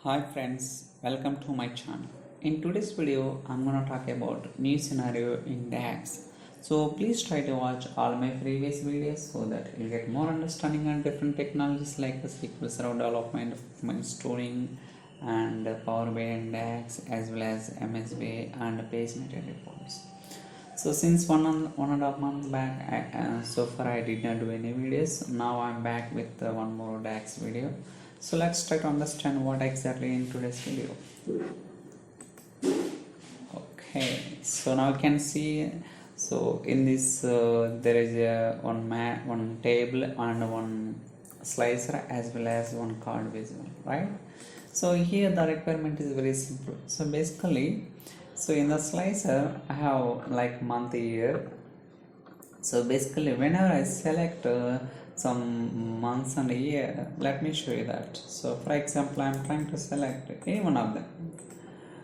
Hi friends, welcome to my channel. In today's video, I'm gonna talk about new scenario in DAX. So please try to watch all my previous videos so that you'll get more understanding on different technologies like the SQL Server development, storing, and Power BI and DAX, as well as MSB and PageMeter reports. So since one and a half months back, so far I did not do any videos. Now I'm back with one more DAX video. So let's try to understand what exactly in today's video. Okay, so now you can see. So in this there is a one table and one slicer as well as one card visual, right? So here the requirement is very simple. So basically, so in the slicer I have like month, year. So basically whenever I select some months and year, let me show you that. So for example, I'm trying to select any one of them.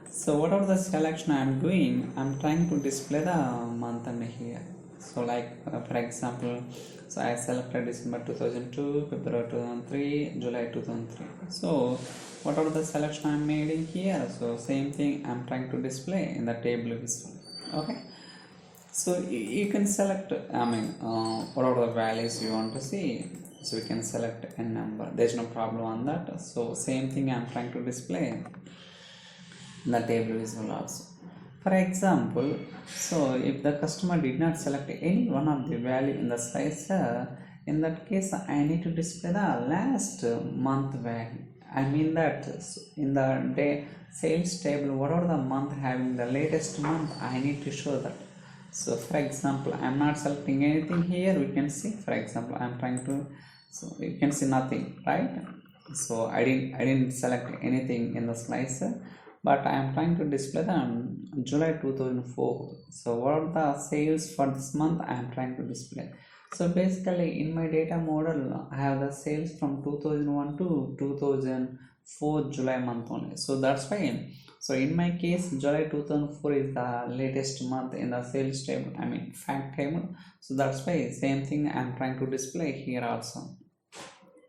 So whatever the selection I'm doing, I'm trying to display the month and year. So like for example, so I selected December 2002, February 2003, July 2003. So whatever the selection I'm made in here, so same thing I'm trying to display in the table visual. Okay. So you can select, what are the values you want to see. So you can select a number. There's no problem on that. So same thing I'm trying to display in the table visual also. For example, so if the customer did not select any one of the value in the slicer, in that case I need to display the last month value. I mean that in the day sales table, whatever the month having the latest month, I need to show that. So for example, I'm not selecting anything here. We can see, for example, I'm trying to, so you can see nothing, right? So I didn't select anything in the slicer, but I am trying to display the July 2004. So what are the sales for this month I am trying to display. So basically in my data model I have the sales from 2001 to 2004 July month only. So that's why, so in my case July 2004 is the latest month in the sales table, fact table. So that's why same thing I'm trying to display here also.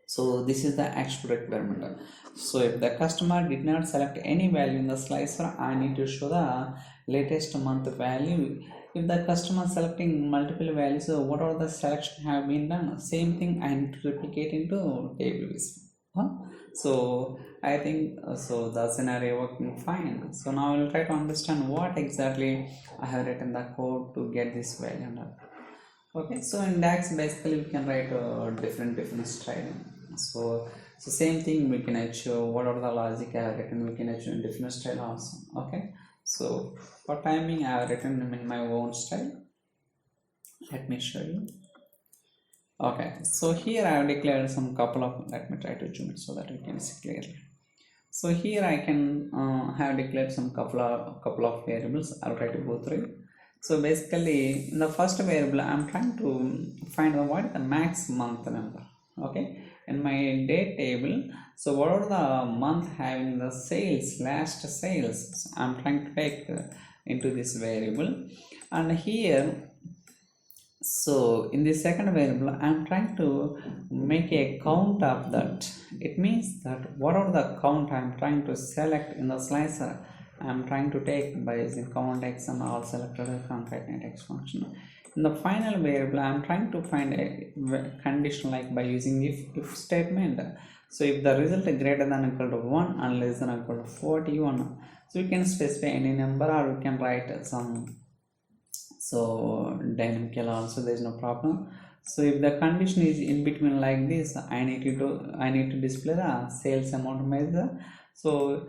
So this is the actual requirement. So if the customer did not select any value in the slicer, I need to show the latest month value. If the customer selecting multiple values, so what are the selection have been done, same thing I need to replicate into table view. So I think so the scenario working fine. So now I will try to understand what exactly I have written the code to get this value. Okay, so in DAX basically we can write different style. So same thing we can achieve whatever the logic I have written, we can achieve in different style also. Okay, so for timing I have written them in my own style. Let me show you. Okay, so here I have declared some couple of, let me try to zoom it so that you can see clearly. So here I can have declared some couple of variables. I'll try to go through it. So basically in the first variable I'm trying to find what is the max month number. Okay, in my date table, so what are the month having the sales, last sales, so I'm trying to take into this variable. And here, so in the second variable I'm trying to make a count of that. It means that what are the count I'm trying to select in the slicer, I'm trying to take by using count x and all selected concatenate x function. In the final variable I'm trying to find a condition like by using if statement. So if the result is greater than or equal to 1 and less than or equal to 41, so we can specify any number or we can write some so dynamical also, there is no problem. So if the condition is in between like this, I need to display the sales amount measure. So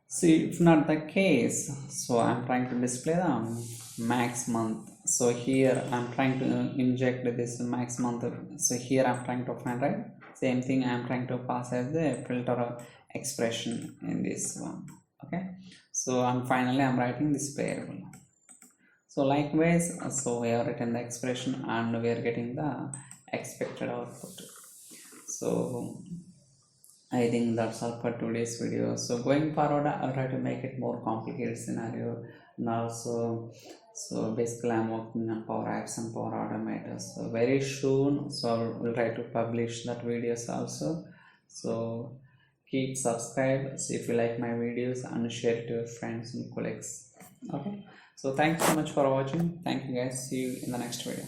see, if not the case, so I'm trying to display the max month. So here I'm trying to inject this max month. So here I'm trying to find, right, same thing I'm trying to pass as the filter expression in this one. Okay, so finally I'm writing this variable. So likewise, so we have written the expression and we are getting the expected output. So I think that's all for today's video. So going forward, I'll try to make it more complicated scenario. And also, so basically I'm working on Power Apps and Power Automate. So very soon, so we'll try to publish that videos also. So keep subscribe, so if you like my videos, and share it to your friends and colleagues. Okay, so thanks so much for watching. Thank you guys, see you in the next video.